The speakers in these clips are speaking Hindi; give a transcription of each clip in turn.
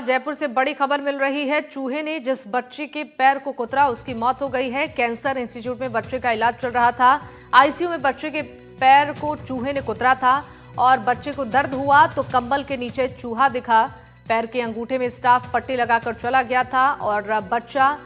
जयपुर से बड़ी खबर मिल रही है। चूहे ने जिस बच्चे के पैर को कुतरा उसकी मौत हो गई है। कैंसर इंस्टीट्यूट में बच्चे का इलाज चल रहा था। आईसीयू में बच्चे के पैर को चूहे ने कुतरा था और बच्चे को दर्द हुआ तो कंबल के नीचे चूहा दिखा। पैर के अंगूठे में स्टाफ पट्टी लगाकर चला गया था और बच्चा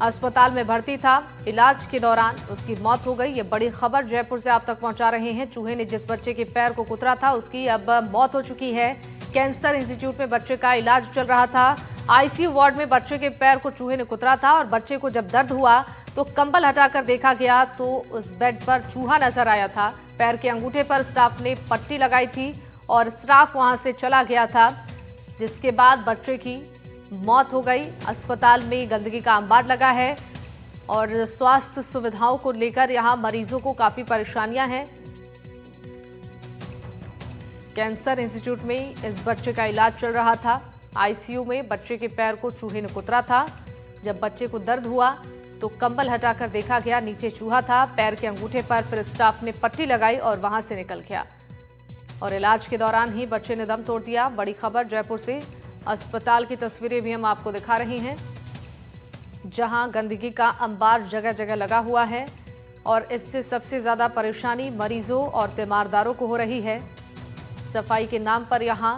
अस्पताल में भर्ती था। इलाज के दौरान उसकी मौत हो गई। ये बड़ी खबर जयपुर से आप तक पहुंचा रहे हैं। चूहे ने जिस बच्चे के पैर को कुतरा था उसकी अब मौत हो चुकी है। कैंसर इंस्टीट्यूट में बच्चे का इलाज चल रहा था। आईसीयू वार्ड में बच्चे के पैर को चूहे ने कुतरा था और बच्चे को जब दर्द हुआ तो कंबल हटाकर देखा गया तो उस बेड पर चूहा नजर आया था। पैर के अंगूठे पर स्टाफ ने पट्टी लगाई थी और स्टाफ वहां से चला गया था, जिसके बाद बच्चे की मौत हो गई। अस्पताल में गंदगी का अंबार लगा है और स्वास्थ्य सुविधाओं को लेकर यहां मरीजों को काफी परेशानियां हैं। कैंसर इंस्टीट्यूट में इस बच्चे का इलाज चल रहा था। आईसीयू में बच्चे के पैर को चूहे ने कुतरा था। जब बच्चे को दर्द हुआ तो कंबल हटाकर देखा गया, नीचे चूहा था। पैर के अंगूठे पर फिर स्टाफ ने पट्टी लगाई और वहां से निकल गया और इलाज के दौरान ही बच्चे ने दम तोड़ दिया। बड़ी खबर जयपुर से। अस्पताल की तस्वीरें भी हम आपको दिखा रहे हैं, जहां गंदगी का अंबार जगह जगह लगा हुआ है और इससे सबसे ज्यादा परेशानी मरीजों और तीमारदारों को हो रही है। सफाई के नाम पर यहां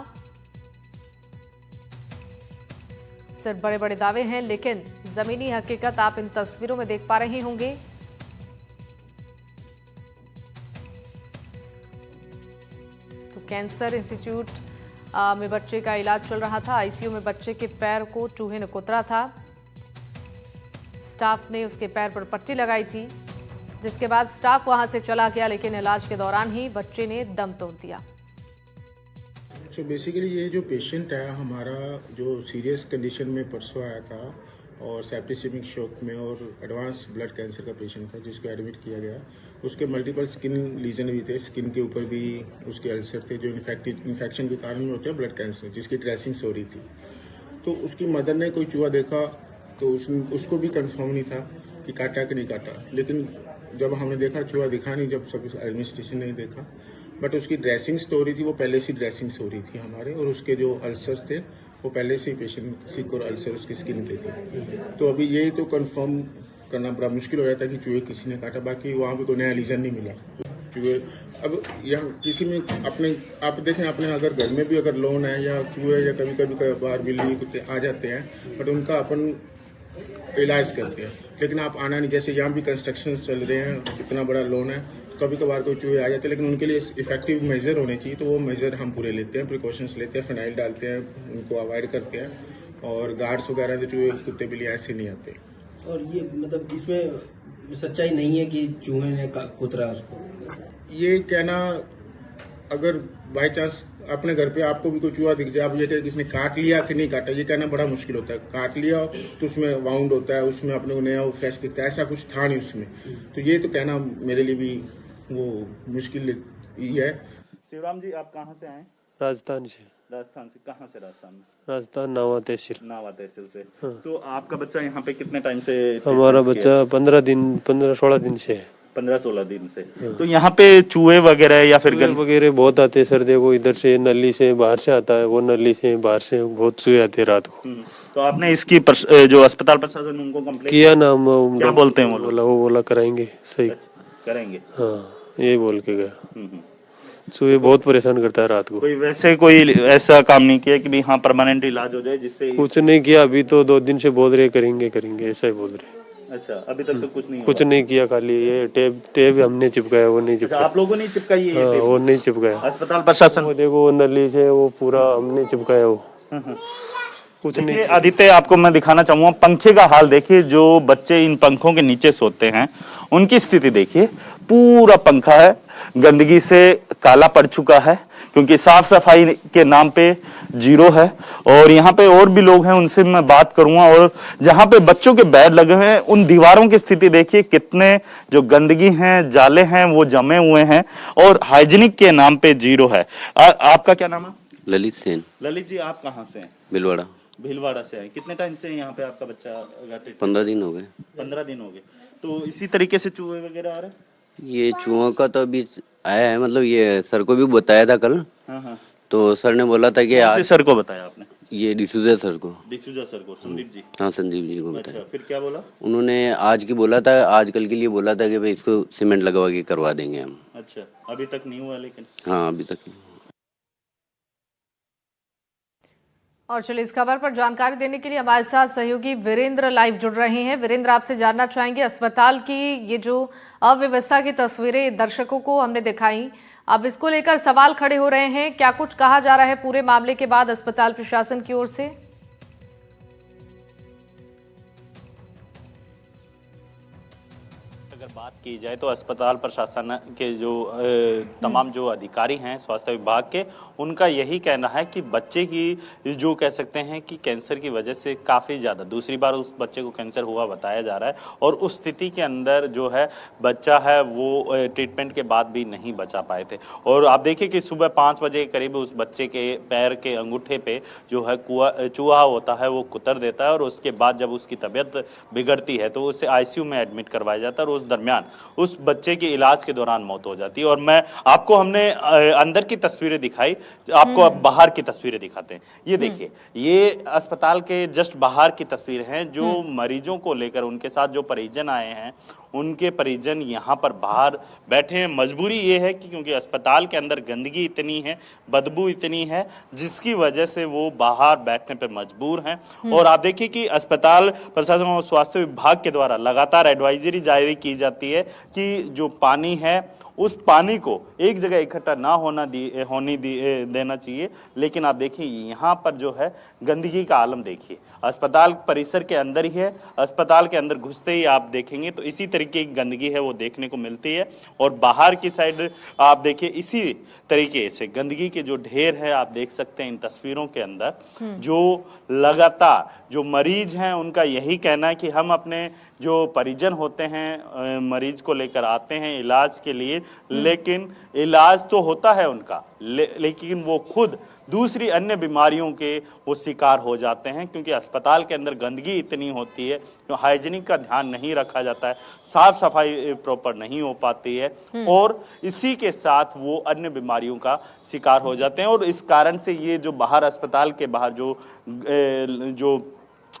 सिर्फ बड़े बड़े दावे हैं, लेकिन जमीनी हकीकत आप इन तस्वीरों में देख पा रहे होंगे। तो कैंसर इंस्टीट्यूट में बच्चे का इलाज चल रहा था। आईसीयू में बच्चे के पैर को चूहे ने कुतरा था। स्टाफ ने उसके पैर पर पट्टी लगाई थी, जिसके बाद स्टाफ वहां से चला गया, लेकिन इलाज के दौरान ही बच्चे ने दम तोड़ दिया। सो बेसिकली ये जो पेशेंट है हमारा, जो सीरियस कंडीशन में परसों आया था और सेप्टिसेमिक शॉक में और एडवांस ब्लड कैंसर का पेशेंट था, जिसको एडमिट किया गया। उसके मल्टीपल स्किन लीजन भी थे, स्किन के ऊपर भी उसके अल्सर थे जो इन्फेक्शन के कारण होते हैं ब्लड कैंसर, जिसकी ड्रेसिंग हो रही थी। तो उसकी मदर ने कोई चूहा देखा तो उसको भी कंफर्म नहीं था कि काटा कि नहीं काटा, लेकिन जब हमने देखा चूहा दिखा नहीं, जब सब एडमिनिस्ट्रेशन ने देखा, बट उसकी ड्रेसिंग स्टोरी थी, वो पहले से ड्रेसिंग हो रही थी हमारे, और उसके जो अल्सर्स थे वो पहले से ही पेशेंट सिक और अल्सर उसकी स्किन के थे। तो अभी यही तो कंफर्म करना बड़ा मुश्किल हो जाता कि चूहे किसी ने काटा। बाकी वहाँ पे कोई नया रीजन नहीं मिला। चूहे अब यहाँ किसी में अपने आप देखें, अपने अगर घर में भी अगर लोन है या चूहे या कभी कभी बाहर बिल्ली कुत्ते आ जाते हैं, बट उनका अपन इलाज करते हैं। लेकिन आप आना नहीं, जैसे यहाँ भी कंस्ट्रक्शन चल रहे हैं, इतना बड़ा लोन है, कभी कभार कोई चूहे आ जाते हैं, लेकिन उनके लिए इफेक्टिव मेजर होने चाहिए। तो वो मेजर हम पूरे लेते हैं, प्रिकॉशंस लेते हैं, फिनाइल डालते हैं, उनको अवॉइड करते हैं, और गार्ड्स वगैरह जो चूहे कुत्ते बिल्ली ऐसे नहीं आते। और ये मतलब इसमें सच्चाई नहीं है कि चूहे ने कुतरा उसको? ये कहना, अगर बाई चांस अपने घर पे आपको भी कोई चूहा दिख जाए, आप ये कहें किसने काट लिया कि नहीं काटा, ये कहना बड़ा मुश्किल होता है। काट लिया तो उसमें वाउंड होता है, उसमें अपने को नया फ्रेश दिखता है, ऐसा कुछ था नहीं उसमें। तो ये तो कहना मेरे लिए भी वो मुश्किल ही है। शिवराम जी, आप कहाँ से आए? राजस्थान से। राजस्थान से? कहाँ से राजस्थान में? राजस्थान नावा तहसील। नावा तहसील से। हाँ। तो आपका बच्चा यहाँ पे कितने टाइम से? हमारा बच्चा 15-16 दिन से है। 15-16 दिन से। हाँ। तो यहाँ पे चूहे वगैरह या फिर गंद वगैरह बहुत आते हैं सर। देखो इधर से नली से बाहर से आता है, वो नली से बाहर से बहुत चूहे आते हैं रात को। तो आपने इसकी जो अस्पताल प्रशासन उनको कंप्लेंट किया ना? हम क्या बोलते हैं? वो बोला कराएंगे, सही करेंगे। हाँ, यही बोल के गया। चूहे बहुत परेशान करता है रात को। कोई ऐसा काम नहीं किया कि हाँ परमानेंट इलाज हो जाए जिससे? कुछ नहीं किया अभी तो, 2 दिन से बोल रहे करेंगे ऐसा ही बोल रहे। अच्छा, अभी तक तो कुछ नहीं किया। खाली ये टेप हमने चिपकाया, वो नहीं चिपकाया। आप लोगों ने चिपकाई है? हाँ, वो नहीं चिपकाया। अस्पताल प्रशासन? वो देखो वो नली से वो पूरा हमने चिपकाया, वो कुछ नहीं। आदित्य, आपको मैं दिखाना चाहूंगा पंखे का हाल देखिए। जो बच्चे इन पंखों के नीचे सोते हैं उनकी स्थिति देखिए। पूरा पंखा है, गंदगी से काला पड़ चुका है, क्योंकि साफ सफाई के नाम पे जीरो है। और यहाँ पे और भी लोग हैं, उनसे मैं बात करूंगा। और जहाँ पे बच्चों के बेड लगे हुए हैं, उन दीवारों की स्थिति देखिए, कितने जो गंदगी हैं, जाले हैं, वो जमे हुए हैं और हाइजीनिक के नाम पे जीरो है। आपका क्या नाम है? ललित सेन। ललित जी, आप कहाँ से हैं? भिलवाड़ा। भीलवाड़ा से आए। कितने टाइम से यहाँ पे आपका बच्चा? 15 दिन हो गए। 15 दिन हो गए। तो इसी तरीके से चूहे वगैरह आ रहे हैं? ये चूहों का तो अभी आया है, मतलब ये सर को भी बताया था कल। हाँ हाँ। तो सर ने बोला था कि आज सर को बताया आपने? ये डिसूजा सर को। डिसूजा सर को, संदीप जी। हाँ, संदीप जी को बताया। अच्छा, फिर क्या बोला? उन्होंने आज की बोला था, आजकल के लिए बोला था कि भाई इसको सीमेंट लगवा के करवा देंगे हम। अच्छा, अभी तक नहीं हुआ लेकिन। हाँ, अभी तक नहीं। और चलिए इस खबर पर जानकारी देने के लिए हमारे साथ सहयोगी वीरेंद्र लाइव जुड़ रहे हैं। वीरेंद्र, आपसे जानना चाहेंगे, अस्पताल की ये जो अव्यवस्था की तस्वीरें दर्शकों को हमने दिखाई, अब इसको लेकर सवाल खड़े हो रहे हैं, क्या कुछ कहा जा रहा है पूरे मामले के बाद अस्पताल प्रशासन की ओर से? अगर बात की जाए तो अस्पताल प्रशासन के जो तमाम जो अधिकारी हैं स्वास्थ्य विभाग के, उनका यही कहना है कि बच्चे की जो कह सकते हैं कि कैंसर की वजह से काफ़ी ज़्यादा दूसरी बार उस बच्चे को कैंसर हुआ बताया जा रहा है, और उस स्थिति के अंदर जो है बच्चा है वो ट्रीटमेंट के बाद भी नहीं बचा पाए थे। और आप देखिए कि सुबह 5 बजे के करीब उस बच्चे के पैर के अंगूठे पे जो है चूहा होता है वो कुतर देता है, और उसके बाद जब उसकी तबीयत बिगड़ती है तो उसे आईसीयू में एडमिट करवाया जाता है, और उस दरमियान उस बच्चे के इलाज के दौरान मौत हो जाती है। और मैं आपको हमने अंदर की तस्वीरें दिखाई, आपको अब बाहर की तस्वीरें दिखाते हैं। ये देखिए, ये अस्पताल के जस्ट बाहर की तस्वीर हैं, जो मरीजों को लेकर उनके साथ जो परिजन आए हैं, उनके परिजन यहाँ पर बाहर बैठे हैं। मजबूरी ये है कि क्योंकि अस्पताल के अंदर गंदगी इतनी है, बदबू इतनी है, जिसकी वजह से वो बाहर बैठने पे मजबूर हैं। और आप देखिए कि अस्पताल प्रशासन और स्वास्थ्य विभाग के द्वारा लगातार एडवाइजरी जारी की जाती है कि जो पानी है उस पानी को एक जगह इकट्ठा ना देना चाहिए। लेकिन आप देखिए यहाँ पर जो है गंदगी का आलम देखिए, अस्पताल परिसर के अंदर ही है, अस्पताल के अंदर घुसते ही आप देखेंगे तो इसी तरीके की गंदगी है वो देखने को मिलती है। और बाहर की साइड आप देखिए इसी तरीके से गंदगी के जो ढेर है आप देख सकते हैं इन तस्वीरों के अंदर। जो लगातार जो मरीज हैं उनका यही कहना है कि हम अपने जो परिजन होते हैं मरीज को लेकर आते हैं इलाज के लिए, लेकिन इलाज तो होता है उनका, लेकिन वो खुद दूसरी अन्य बीमारियों के वो शिकार हो जाते हैं, क्योंकि अस्पताल के अंदर गंदगी इतनी होती है, तो हाइजीनिक का ध्यान नहीं रखा जाता है, साफ सफाई प्रॉपर नहीं हो पाती है, और इसी के साथ वो अन्य बीमारियों का शिकार हो जाते हैं। और इस कारण से ये जो बाहर अस्पताल के बाहर जो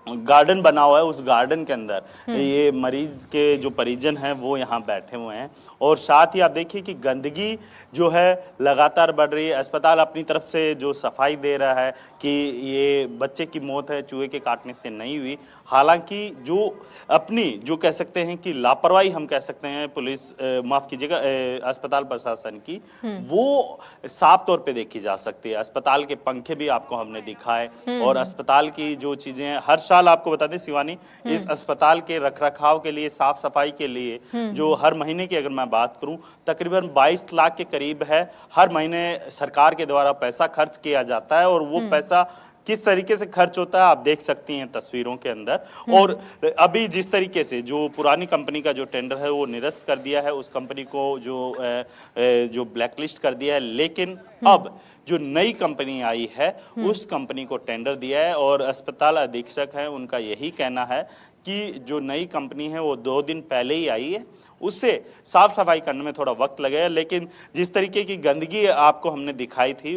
गार्डन बना हुआ है, उस गार्डन के अंदर ये मरीज के जो परिजन हैं वो यहाँ बैठे हुए हैं। और साथ ही आप देखिए कि गंदगी जो है लगातार बढ़ रही है। अस्पताल अपनी तरफ से जो सफाई दे रहा है कि ये बच्चे की मौत है चूहे के काटने से नहीं हुई, हालांकि जो अपनी जो कह सकते हैं कि लापरवाही हम कह सकते हैं पुलिस माफ कीजिएगा अस्पताल प्रशासन की, वो साफ तौर पे देखी जा सकती है। अस्पताल के पंखे भी आपको हमने दिखाए, और अस्पताल की जो चीजें हर साल आपको बता दें शिवानी, इस अस्पताल के रखरखाव के लिए, साफ सफाई के लिए जो हर महीने की अगर मैं बात करूं तकरीबन 22 लाख के करीब है, हर महीने सरकार के द्वारा पैसा खर्च किया जाता है। और वो पैसा किस तरीके से खर्च होता है आप देख सकती हैं तस्वीरों के अंदर। और अभी जिस तरीके से जो पुरानी कंपनी का जो टेंडर है वो निरस्त कर दिया है, उस कंपनी को जो ब्लैकलिस्ट कर दिया है, लेकिन अब जो नई कंपनी आई है उस कंपनी को टेंडर दिया है। और अस्पताल अधीक्षक हैं उनका यही कहना है कि जो नई कंपनी है वो 2 दिन पहले ही आई है, उससे साफ सफाई करने में थोड़ा वक्त लगेगा, लेकिन जिस तरीके की गंदगी आपको हमने दिखाई थी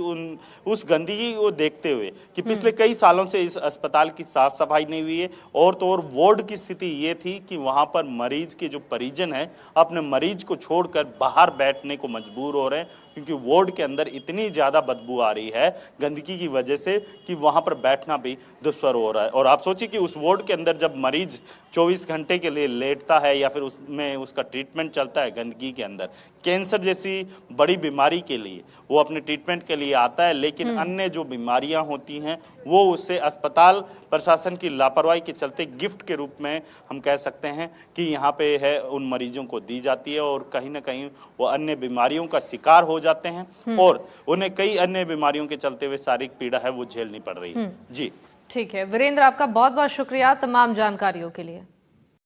उस गंदगी को देखते हुए कि पिछले कई सालों से इस अस्पताल की साफ सफाई नहीं हुई है, और तो और वार्ड की स्थिति ये थी कि वहां पर मरीज के जो परिजन हैं अपने मरीज को छोड़कर बाहर बैठने को मजबूर हो रहे हैं, क्योंकि वार्ड के अंदर इतनी ज्यादा बदबू आ रही है गंदगी की वजह से कि वहां पर बैठना भी दुश्वार हो रहा है। और आप सोचिए कि उस वार्ड के अंदर जब मरीज 24 घंटे के लिए लेटता है या फिर उसमें उसका ट्रीटमेंट चलता है गंदगी के अंदर, कैंसर जैसी बड़ी बीमारी के लिए वो अपने ट्रीटमेंट के लिए आता है, लेकिन अन्य जो बीमारियां होती हैं वो उससे अस्पताल प्रशासन की लापरवाही के चलते गिफ्ट के रूप में हम कह सकते हैं कि यहाँ पे है उन मरीजों को दी जाती है, और कहीं ना कहीं वो अन्य बीमारियों का शिकार हो जाते हैं, और उन्हें कई अन्य बीमारियों के चलते हुए शारीरिक पीड़ा है वो झेलनी पड़ रही है। जी ठीक है वीरेंद्र, आपका बहुत बहुत शुक्रिया तमाम जानकारियों के लिए।